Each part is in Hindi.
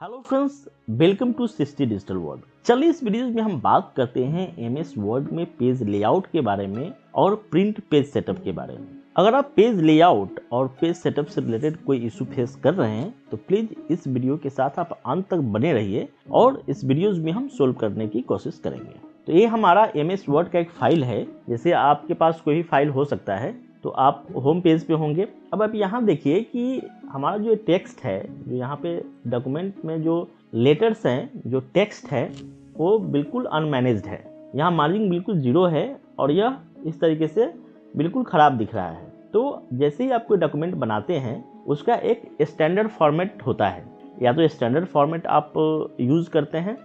Hello friends, welcome to 60 digital world. चलिए इस वीडियो में हम बात करते हैं एमएस वर्ड में पेज लेआउट के बारे में और प्रिंट पेज सेटअप के बारे में। अगर आप पेज लेआउट और पेज सेटअप से रिलेटेड कोई इशू फेस कर रहे हैं तो प्लीज इस वीडियो के साथ आप अंत तक बने रहिए और इस वीडियोज में हम सोल्व करने की कोशिश करेंगे। तो ये हमारा एमएस वर्ड का एक फाइल है। जैसे आपके पास कोई भी फाइल हो सकता है, तो आप होम पेज पे होंगे। अब आप यहाँ देखिए कि हमारा जो टेक्स्ट है, जो यहाँ पे डॉक्यूमेंट में जो लेटर्स हैं, जो टेक्स्ट है वो बिल्कुल अनमैनेज्ड है। यहाँ मार्जिन बिल्कुल जीरो है और यह इस तरीके से बिल्कुल ख़राब दिख रहा है। तो जैसे ही आप कोई डॉक्यूमेंट बनाते हैं उसका एक स्टैंडर्ड फॉर्मेट होता है। या तो स्टैंडर्ड फॉर्मेट आप यूज़ करते हैं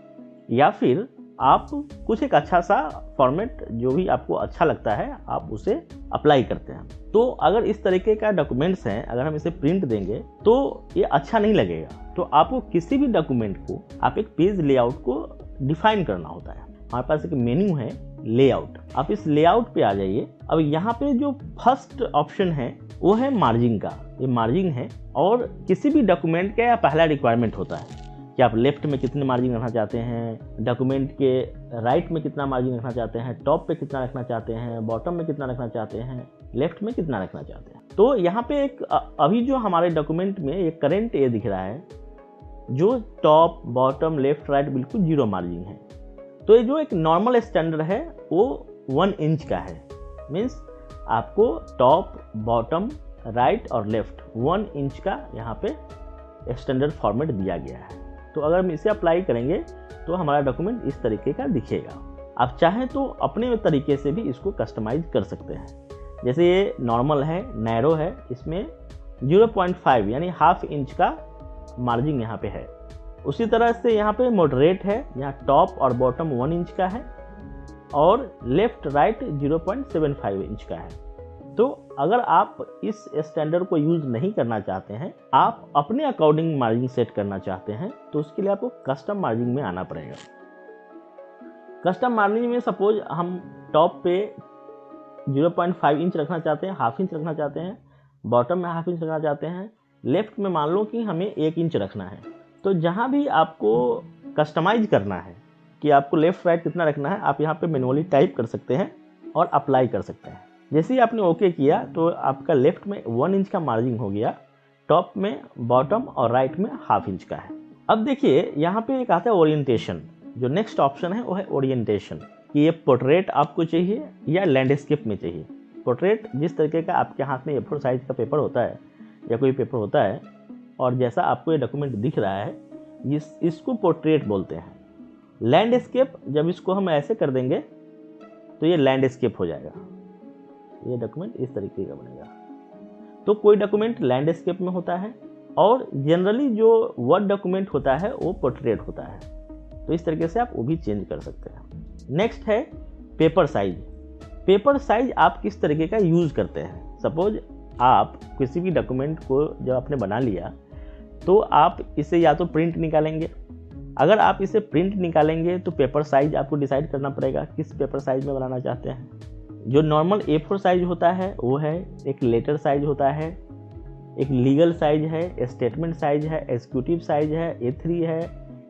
या फिर आप कुछ एक अच्छा सा फॉर्मेट जो भी आपको अच्छा लगता है आप उसे अप्लाई करते हैं। तो अगर इस तरीके का डॉक्यूमेंट्स हैं, अगर हम इसे प्रिंट देंगे तो ये अच्छा नहीं लगेगा। तो आपको किसी भी डॉक्यूमेंट को आप एक पेज लेआउट को डिफाइन करना होता है। हमारे पास एक मेन्यू है लेआउट, आप इस लेआउट पे आ जाइए। अब यहाँ पे जो फर्स्ट ऑप्शन है वो है मार्जिन का। ये मार्जिन है और किसी भी डॉक्यूमेंट का पहला रिक्वायरमेंट होता है कि आप लेफ्ट में कितने मार्जिन रखना चाहते हैं, डॉक्यूमेंट के राइट में कितना मार्जिन रखना चाहते हैं, टॉप पे कितना रखना चाहते हैं, बॉटम में कितना रखना चाहते हैं, लेफ्ट में कितना रखना चाहते हैं। तो यहाँ पे एक अभी जो हमारे डॉक्यूमेंट में ये करंट ये दिख रहा है, जो टॉप बॉटम लेफ्ट राइट बिल्कुल जीरो मार्जिन है। तो ये जो एक नॉर्मल स्टैंडर्ड है वो 1 इंच का है। मीन्स आपको टॉप बॉटम राइट और लेफ्ट 1 इंच का यहाँ पे स्टैंडर्ड फॉर्मेट दिया गया है। तो अगर हम इसे अप्लाई करेंगे तो हमारा डॉक्यूमेंट इस तरीके का दिखेगा। आप चाहें तो अपने तरीके से भी इसको कस्टमाइज कर सकते हैं। जैसे ये नॉर्मल है, नैरो है, इसमें 0.5 यानी हाफ इंच का मार्जिन यहाँ पे है। उसी तरह से यहाँ पे मॉडरेट है, यहाँ टॉप और बॉटम 1 इंच का है और लेफ्ट राइट 0.75 इंच का है। तो अगर आप इस स्टैंडर्ड को यूज़ नहीं करना चाहते हैं, आप अपने अकॉर्डिंग मार्जिन सेट करना चाहते हैं, तो उसके लिए आपको कस्टम मार्जिन में आना पड़ेगा। कस्टम मार्जिन में सपोज हम टॉप पे 0.5 इंच रखना चाहते हैं, हाफ इंच रखना चाहते हैं, बॉटम में हाफ इंच रखना चाहते हैं, लेफ्ट में मान लो कि हमें 1 इंच रखना है। तो जहाँ भी आपको कस्टमाइज करना है कि आपको लेफ्ट राइट कितना रखना है, आप यहाँ पे मैनुअली टाइप कर सकते हैं और अप्लाई कर सकते हैं। जैसे ही आपने ओके किया तो आपका लेफ्ट में 1 इंच का मार्जिन हो गया, टॉप में, बॉटम और राइट में हाफ इंच का है। अब देखिए यहाँ पे एक आता है ओरिएंटेशन। जो नेक्स्ट ऑप्शन है वो है ओरिएंटेशन, कि ये पोर्ट्रेट आपको चाहिए या लैंडस्केप में चाहिए। पोर्ट्रेट जिस तरीके का आपके हाथ में A4 साइज का पेपर होता है या कोई पेपर होता है और जैसा आपको ये डॉक्यूमेंट दिख रहा है, इसको पोर्ट्रेट बोलते हैं। लैंडस्केप जब इसको हम ऐसे कर देंगे तो ये लैंडस्केप हो जाएगा। ये डॉक्यूमेंट इस तरीके का बनेगा। तो कोई डॉक्यूमेंट लैंडस्केप में होता है और जनरली जो वर्ड डॉक्यूमेंट होता है वो पोर्ट्रेट होता है। तो इस तरीके से आप वो भी चेंज कर सकते हैं। नेक्स्ट है पेपर साइज। पेपर साइज आप किस तरीके का यूज़ करते हैं। सपोज आप किसी भी डॉक्यूमेंट को जब आपने बना लिया तो आप इसे या तो प्रिंट निकालेंगे। अगर आप इसे प्रिंट निकालेंगे तो पेपर साइज आपको डिसाइड करना पड़ेगा किस पेपर साइज में बनाना चाहते हैं। जो नॉर्मल A4 साइज होता है वो है, एक लेटर साइज होता है, एक लीगल साइज है, स्टेटमेंट साइज है, एग्जीक्यूटिव साइज है, A3 है,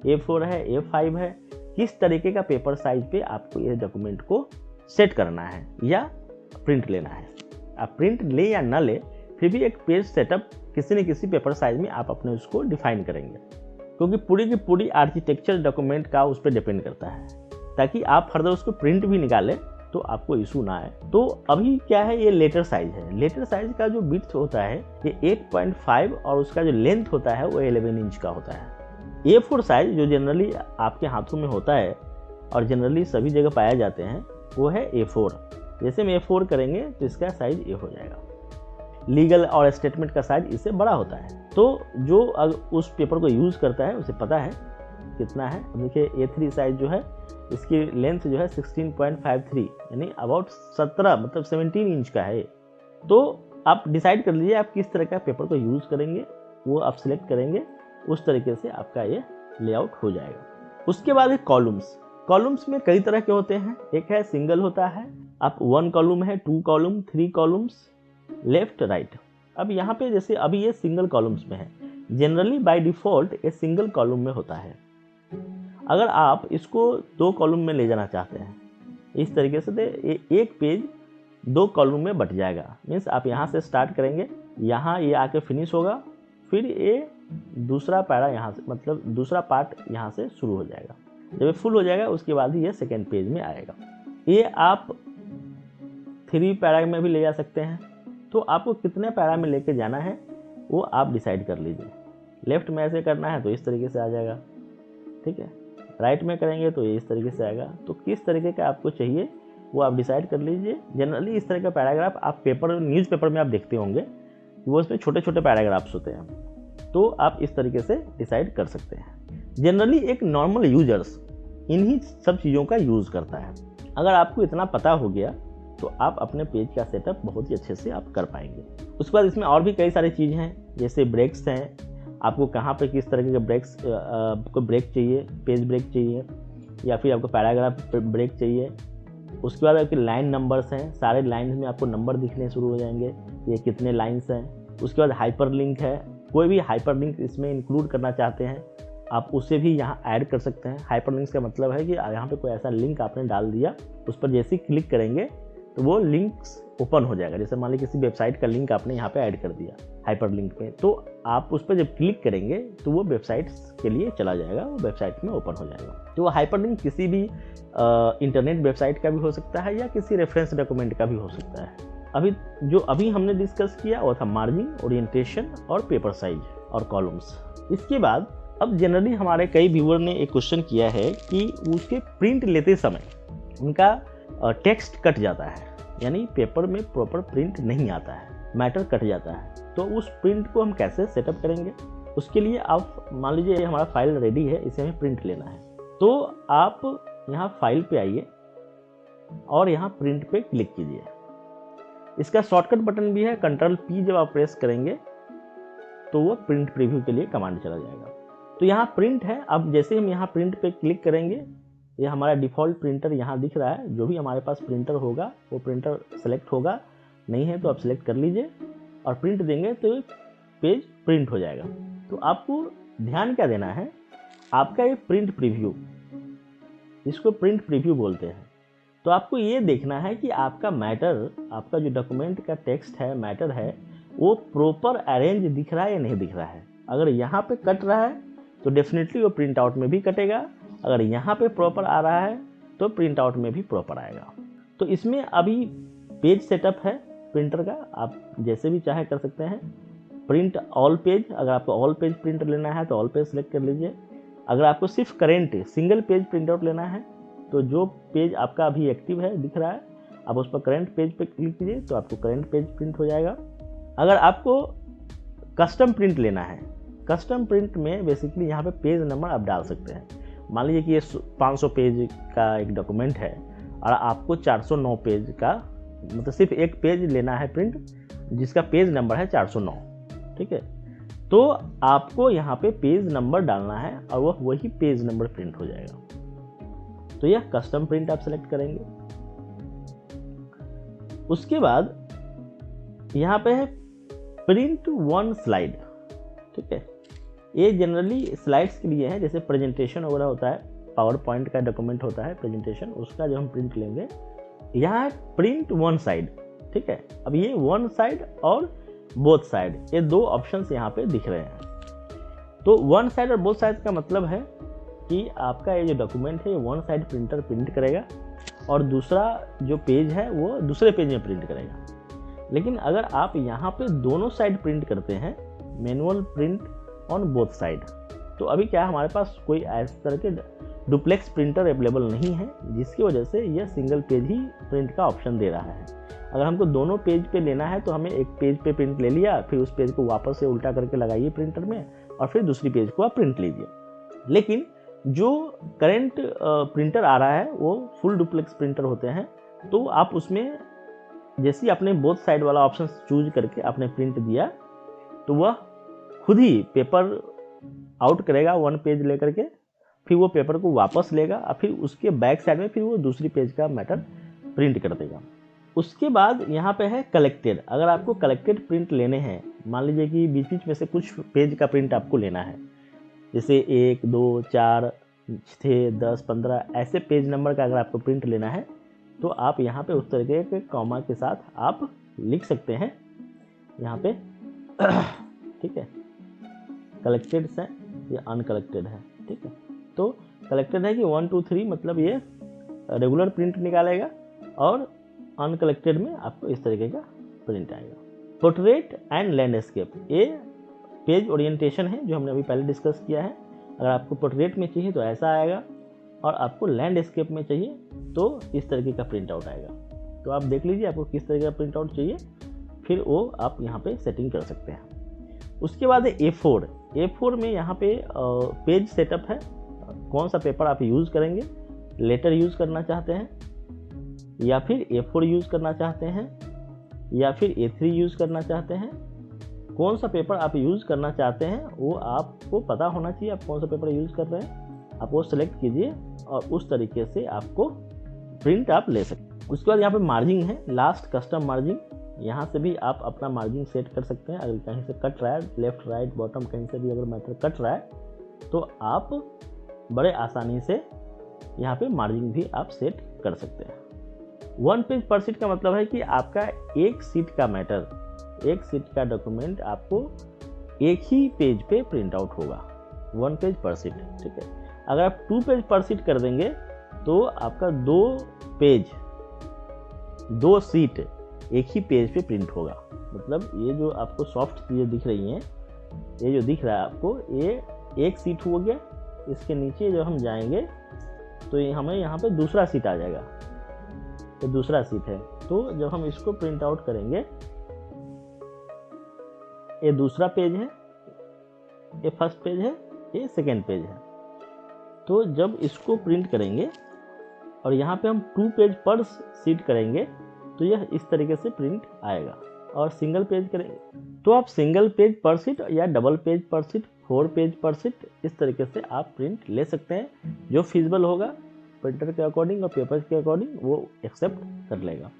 A4 है, A5 है। किस तरीके का पेपर साइज पे आपको ये डॉक्यूमेंट को सेट करना है या प्रिंट लेना है। आप प्रिंट ले या ना ले, फिर भी एक पेज सेटअप किसी न किसी पेपर साइज में आप अपने उसको डिफाइन करेंगे, क्योंकि पूरी की पूरी आर्किटेक्चर डॉक्यूमेंट का उस पर डिपेंड करता है, ताकि आप फर्दर उसको प्रिंट भी निकालें तो आपको इशू ना आए। तो अभी क्या है, ये लेटर साइज है। लेटर साइज का जो विड्थ होता है ये 8.5 और उसका जो लेंथ होता है वो 11 इंच का होता है। A4 साइज जो जनरली आपके हाथों में होता है और जनरली सभी जगह पाया जाते हैं वो है A4। जैसे हम A4 करेंगे तो इसका साइज A हो जाएगा। लीगल और स्टेटमेंट का साइज इससे बड़ा होता है। तो जो उस पेपर को यूज़ करता है उसे पता है कितना है। देखिए A3 साइज जो है इसकी लेंथ जो है 16.53 यानी अबाउट 17 मतलब 17 इंच का है। तो आप डिसाइड कर लीजिए आप किस तरह का पेपर को यूज़ करेंगे, वो आप सिलेक्ट करेंगे, उस तरीके से आपका ये लेआउट हो जाएगा। उसके बाद है कॉलम्स। कॉलम्स में कई तरह के होते हैं। एक है सिंगल होता है, आप 1 कॉलम है, 2 कॉलम, 3 कॉलम्स, लेफ्ट राइट। अब यहाँ पे जैसे अभी ये सिंगल कॉलम्स में है, जनरली बाय डिफ़ॉल्ट ये सिंगल कॉलम में होता है। अगर आप इसको 2 कॉलम में ले जाना चाहते हैं इस तरीके से, तो एक पेज 2 कॉलम में बट जाएगा। मीन्स आप यहाँ से स्टार्ट करेंगे, यहाँ ये आके फिनिश होगा, फिर ये दूसरा पैरा यहाँ से, मतलब दूसरा पार्ट यहाँ से शुरू हो जाएगा। जब ये फुल हो जाएगा उसके बाद ही ये सेकेंड पेज में आएगा। ये आप 3 पैरा में भी ले जा सकते हैं। तो आपको कितने पैरा में लेके जाना है वो आप डिसाइड कर लीजिए। लेफ्ट में ऐसे करना है तो इस तरीके से आ जाएगा, ठीक है। राइट में करेंगे तो ये इस तरीके से आएगा। तो किस तरीके का आपको चाहिए वो आप डिसाइड कर लीजिए। जनरली इस तरह का पैराग्राफ आप न्यूज़पेपर में आप देखते होंगे, वो इसमें छोटे छोटे पैराग्राफ्स होते हैं, तो आप इस तरीके से डिसाइड कर सकते हैं। जनरली एक नॉर्मल यूजर्स इन्हीं सब चीज़ों का यूज़ करता है। अगर आपको इतना पता हो गया तो आप अपने पेज का सेटअप बहुत ही अच्छे से आप कर पाएंगे। उसके बाद इसमें और भी कई सारी चीज़ हैं, जैसे ब्रेक्स हैं। आपको कहाँ पे किस तरह के ब्रेक्स, आपको ब्रेक चाहिए, पेज ब्रेक चाहिए या फिर आपको पैराग्राफ ब्रेक चाहिए। उसके बाद आपके लाइन नंबर्स हैं, सारे लाइन्स में आपको नंबर दिखने शुरू हो जाएंगे, ये कितने लाइन्स हैं। उसके बाद हाइपर लिंक है, कोई भी हाइपर लिंक इसमें इंक्लूड करना चाहते हैं आप उसे भी यहाँ ऐड कर सकते हैं। हाइपर लिंक्स का मतलब है कि यहाँ पे कोई ऐसा लिंक आपने डाल दिया, उस पर जैसे ही क्लिक करेंगे तो वो लिंक्स ओपन हो जाएगा। जैसे मान लीजिए किसी वेबसाइट का लिंक आपने यहाँ पे ऐड कर दिया हाइपर लिंक पे, तो आप उस पर जब क्लिक करेंगे तो वो वेबसाइट्स के लिए चला जाएगा, वो वेबसाइट में ओपन हो जाएगा। तो वो हाइपर लिंक किसी भी इंटरनेट वेबसाइट का भी हो सकता है या किसी रेफरेंस डॉक्यूमेंट का भी हो सकता है। अभी हमने डिस्कस किया वो था मार्जिन, ओरिएंटेशन और पेपर साइज और कॉलम्स। इसके बाद अब जनरली हमारे कई व्यूअर ने एक क्वेश्चन किया है कि उसके प्रिंट लेते समय उनका टेक्स्ट कट जाता है, यानी पेपर में प्रॉपर प्रिंट नहीं आता है, मैटर कट जाता है। तो उस प्रिंट को हम कैसे सेटअप करेंगे? उसके लिए आप मान लीजिए हमारा फाइल रेडी है, इसे हमें प्रिंट लेना है, तो आप यहाँ फाइल पे आइए और यहाँ प्रिंट पे क्लिक कीजिए। इसका शॉर्टकट बटन भी है, Ctrl+P जब आप प्रेस करेंगे तो वो प्रिंट प्रीव्यू के लिए कमांड चला जाएगा। तो यहाँ प्रिंट है। अब जैसे हम यहाँ प्रिंट पे क्लिक करेंगे, ये हमारा डिफ़ॉल्ट प्रिंटर यहाँ दिख रहा है। जो भी हमारे पास प्रिंटर होगा वो प्रिंटर सेलेक्ट होगा, नहीं है तो आप सेलेक्ट कर लीजिए और प्रिंट देंगे तो पेज प्रिंट हो जाएगा। तो आपको ध्यान क्या देना है, आपका ये प्रिंट प्रीव्यू, इसको प्रिंट प्रीव्यू बोलते हैं। तो आपको ये देखना है कि आपका मैटर, आपका जो डॉक्यूमेंट का टेक्स्ट है, मैटर है, वो प्रॉपर अरेंज दिख रहा है या नहीं दिख रहा है। अगर यहाँ पे कट रहा है तो डेफिनेटली वो प्रिंट आउट में भी कटेगा, अगर यहाँ पे प्रॉपर आ रहा है तो प्रिंट आउट में भी प्रॉपर आएगा। तो इसमें अभी पेज सेटअप है प्रिंटर का, आप जैसे भी चाहे कर सकते हैं। प्रिंट ऑल पेज, अगर आपको ऑल पेज प्रिंट लेना है तो ऑल पेज सेलेक्ट कर लीजिए। अगर आपको सिर्फ current single page print out लेना है तो जो पेज आपका अभी एक्टिव है दिख रहा है, आप उस पर करेंट पेज पे क्लिक कीजिए तो आपको करेंट पेज प्रिंट हो जाएगा। अगर आपको कस्टम प्रिंट लेना है, कस्टम प्रिंट में बेसिकली यहाँ पे पेज नंबर आप डाल सकते हैं। मान लीजिए कि ये 500 पेज का एक डॉक्यूमेंट है और आपको 409 पेज का, मतलब सिर्फ एक पेज लेना है प्रिंट जिसका पेज नंबर है 409, ठीक है। तो आपको यहाँ पे पेज नंबर डालना है और वही पेज नंबर प्रिंट हो जाएगा। तो यह कस्टम प्रिंट आप सेलेक्ट करेंगे। उसके बाद यहाँ पे है प्रिंट वन स्लाइड, ठीक है। ये जनरली स्लाइड्स के लिए है, जैसे प्रेजेंटेशन वगैरह होता है, पावर पॉइंट का डॉक्यूमेंट होता है प्रेजेंटेशन, उसका जो हम प्रिंट लेंगे। यहाँ प्रिंट वन साइड, ठीक है। अब ये वन साइड और बोथ साइड, ये 2 ऑप्शंस यहाँ पे दिख रहे हैं। तो वन साइड और बोथ साइड का मतलब है कि आपका ये जो डॉक्यूमेंट है वन साइड प्रिंटर प्रिंट करेगा और दूसरा जो पेज है वो दूसरे पेज में प्रिंट करेगा। लेकिन अगर आप यहाँ पे दोनों साइड प्रिंट करते हैं, manual print on both side, तो अभी क्या है, हमारे पास कोई इस तरह के डुप्लेक्स प्रिंटर अवेलेबल नहीं है, जिसकी वजह से यह सिंगल पेज ही प्रिंट का ऑप्शन दे रहा है। अगर हमको दोनों पेज पे लेना है तो हमें एक पेज पे प्रिंट ले लिया, फिर उस पेज को वापस से उल्टा करके लगाइए प्रिंटर में और फिर दूसरी पेज को आप प्रिंट लीजिए। लेकिन जो करंट प्रिंटर आ रहा है वो फुल डुप्लेक्स प्रिंटर होते हैं, तो आप उसमें जैसे ही आपने बोथ साइड वाला ऑप्शन चूज करके आपने प्रिंट दिया तो वह खुद ही पेपर आउट करेगा वन पेज लेकर के, फिर वो पेपर को वापस लेगा और फिर उसके बैक साइड में फिर वो दूसरी पेज का मैटर प्रिंट कर देगा। उसके बाद यहाँ पे है कलेक्टेड। अगर आपको कलेक्टेड प्रिंट लेने हैं, मान लीजिए कि बीच बीच में से कुछ पेज का प्रिंट आपको लेना है, जैसे 1, 2, 4, 6, 10, 15 ऐसे पेज नंबर का अगर आपको प्रिंट लेना है तो आप यहाँ पे उस तरीके के कॉमा के साथ आप लिख सकते हैं यहाँ पे ठीक है। कलेक्टेड से ये अनकलेक्टेड है, ठीक है। तो कलेक्टेड है कि 1, 2, 3 मतलब ये रेगुलर प्रिंट निकालेगा और अनकलेक्टेड में आपको इस तरीके का प्रिंट आएगा। पोर्ट्रेट एंड लैंडस्केप, ये पेज ओरिएंटेशन है जो हमने अभी पहले डिस्कस किया है। अगर आपको पोर्ट्रेट में चाहिए तो ऐसा आएगा और आपको लैंडस्केप में चाहिए तो इस तरीके का प्रिंट आउट आएगा। तो आप देख लीजिए आपको किस तरीके का प्रिंट आउट चाहिए, फिर वो आप यहाँ पे सेटिंग कर सकते हैं। उसके बाद है A4। A4 में यहाँ पे पेज सेटअप है, कौन सा पेपर आप यूज़ करेंगे, लेटर यूज़ करना चाहते हैं या फिर A4 यूज़ करना चाहते हैं या फिर A3 यूज़ करना चाहते हैं। कौन सा पेपर आप यूज़ करना चाहते हैं वो आपको पता होना चाहिए, आप कौन सा पेपर यूज़ कर रहे हैं, आप वो सेलेक्ट कीजिए और उस तरीके से आपको प्रिंट आप ले सकते हैं। उसके बाद यहाँ पे मार्जिन है, लास्ट कस्टम मार्जिन। यहाँ से भी आप अपना मार्जिन सेट कर सकते हैं। अगर कहीं से कट रहा है, लेफ्ट राइट बॉटम कहीं से भी अगर मैटर कट रहा है तो आप बड़े आसानी से यहाँ पे मार्जिन भी आप सेट कर सकते हैं। 1 पेज पर सीट का मतलब है कि आपका एक सीट का मैटर, एक सीट का डॉक्यूमेंट आपको एक ही पेज पे प्रिंट आउट होगा, 1 पेज पर सीट, ठीक है। अगर आप 2 पेज पर सीट कर देंगे तो आपका 2 पेज 2 सीट एक ही पेज पे प्रिंट होगा। मतलब ये जो आपको सॉफ्ट चीज़ें दिख रही हैं, ये जो दिख रहा है आपको, ये एक सीट हो गया। इसके नीचे जब हम जाएंगे तो ये हमें यहाँ पे दूसरा सीट आ जाएगा, तो दूसरा सीट है। तो जब हम इसको प्रिंट आउट करेंगे, ये दूसरा पेज है, ये फर्स्ट पेज है, ये सेकेंड पेज है। तो जब इसको प्रिंट करेंगे और यहाँ पे हम 2 पेज पर सीट करेंगे तो यह इस तरीके से प्रिंट आएगा। और सिंगल पेज करेंगे तो आप सिंगल पेज पर सीट या डबल पेज पर सीट, 4 पेज पर सीट, इस तरीके से आप प्रिंट ले सकते हैं। जो फिजिबल होगा प्रिंटर के अकॉर्डिंग और पेपर के अकॉर्डिंग वो एक्सेप्ट कर लेगा।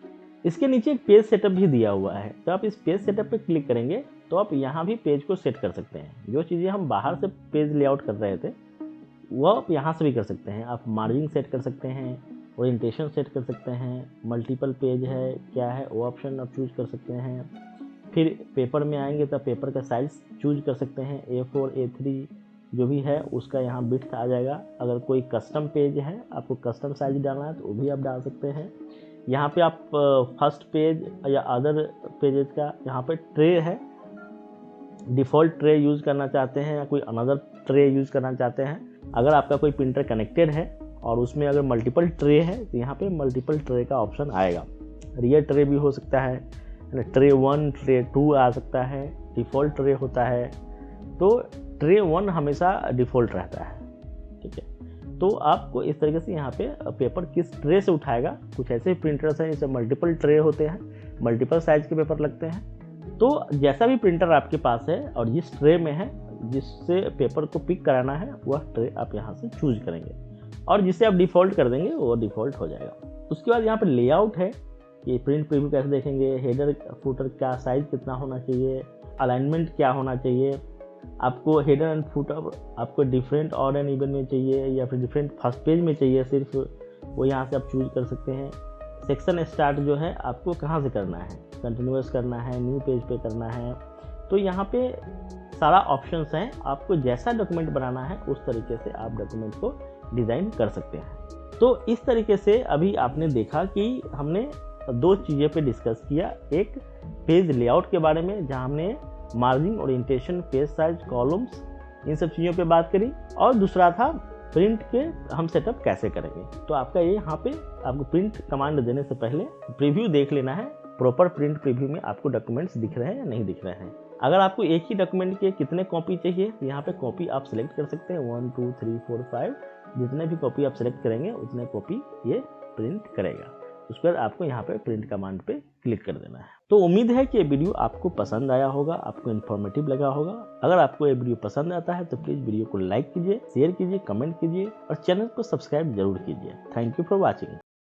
इसके नीचे एक पेज सेटअप भी दिया हुआ है। तो आप इस पेज सेटअप पे क्लिक करेंगे तो आप यहाँ भी पेज को सेट कर सकते हैं। जो चीज़ें हम बाहर से पेज लेआउट कर रहे थे वो आप यहाँ से भी कर सकते हैं। आप मार्जिन सेट कर सकते हैं, ओरिएंटेशन सेट कर सकते हैं, मल्टीपल पेज है क्या है वो ऑप्शन आप चूज कर सकते हैं। फिर पेपर में आएंगे तो पेपर का साइज़ चूज कर सकते हैं, A4, A3 जो भी है उसका यहाँ विड्थ आ जाएगा। अगर कोई कस्टम पेज है, आपको कस्टम साइज डालना है तो वो भी आप डाल सकते हैं। यहाँ पे आप फर्स्ट पेज या अदर पेजेस का यहाँ पे ट्रे है, डिफ़ॉल्ट ट्रे यूज़ करना चाहते हैं या कोई अनदर ट्रे यूज़ करना चाहते हैं। अगर आपका कोई प्रिंटर कनेक्टेड है और उसमें अगर मल्टीपल ट्रे है तो यहाँ पे मल्टीपल ट्रे का ऑप्शन आएगा। रियर ट्रे भी हो सकता है, ट्रे 1, ट्रे 2 आ सकता है, डिफ़ॉल्ट ट्रे होता है। तो ट्रे 1 हमेशा डिफ़ॉल्ट रहता है, ठीक है। तो आपको इस तरीके से यहाँ पे पेपर किस ट्रे से उठाएगा। कुछ ऐसे प्रिंटर्स हैं जिससे मल्टीपल ट्रे होते हैं, मल्टीपल साइज के पेपर लगते हैं। तो जैसा भी प्रिंटर आपके पास है और जिस ट्रे में है, जिससे पेपर को पिक कराना है वह ट्रे आप यहाँ से चूज करेंगे और जिसे आप डिफ़ॉल्ट कर देंगे वो डिफ़ॉल्ट हो जाएगा। उसके बाद यहाँ पे लेआउट है कि प्रिंट प्रीव्यू कैसे देखेंगे, हेडर फुटर का साइज़ कितना होना चाहिए, अलाइनमेंट क्या होना चाहिए, आपको हेडर एंड फुटर आपको डिफरेंट ऑड एंड इवन में चाहिए या फिर डिफरेंट फर्स्ट पेज में चाहिए, सिर्फ वो यहाँ से आप चूज कर सकते हैं। सेक्शन स्टार्ट जो है आपको कहाँ से करना है, कंटिन्यूअस करना है, न्यू पेज पे करना है। तो यहाँ पे सारा ऑप्शंस हैं, आपको जैसा डॉक्यूमेंट बनाना है उस तरीके से आप डॉक्यूमेंट को डिज़ाइन कर सकते हैं। तो इस तरीके से अभी आपने देखा कि हमने 2 चीज़ें पे डिस्कस किया। एक पेज लेआउट के बारे में जहाँ हमने margin, orientation, page size, columns, इन सब चीज़ों पे बात करी, और दूसरा था प्रिंट के हम सेटअप कैसे करेंगे। तो आपका ये यहाँ पे आपको प्रिंट कमांड देने से पहले प्रीव्यू देख लेना है, प्रॉपर प्रिंट प्रीव्यू में आपको डॉक्यूमेंट्स दिख रहे हैं या नहीं दिख रहे हैं। अगर आपको एक ही डॉक्यूमेंट के कितने कॉपी चाहिए तो यहाँ पे कॉपी आप सिलेक्ट कर सकते हैं, 1, 2, 3, 4, 5, जितने भी कॉपी आप सिलेक्ट करेंगे उतने कॉपी ये प्रिंट करेगा। उसके बाद आपको यहाँ पे प्रिंट कमांड पे क्लिक कर देना है। तो उम्मीद है कि ये वीडियो आपको पसंद आया होगा, आपको इन्फॉर्मेटिव लगा होगा। अगर आपको ये वीडियो पसंद आता है तो प्लीज़ वीडियो को लाइक कीजिए, शेयर कीजिए, कमेंट कीजिए और चैनल को सब्सक्राइब जरूर कीजिए। Thank you for watching.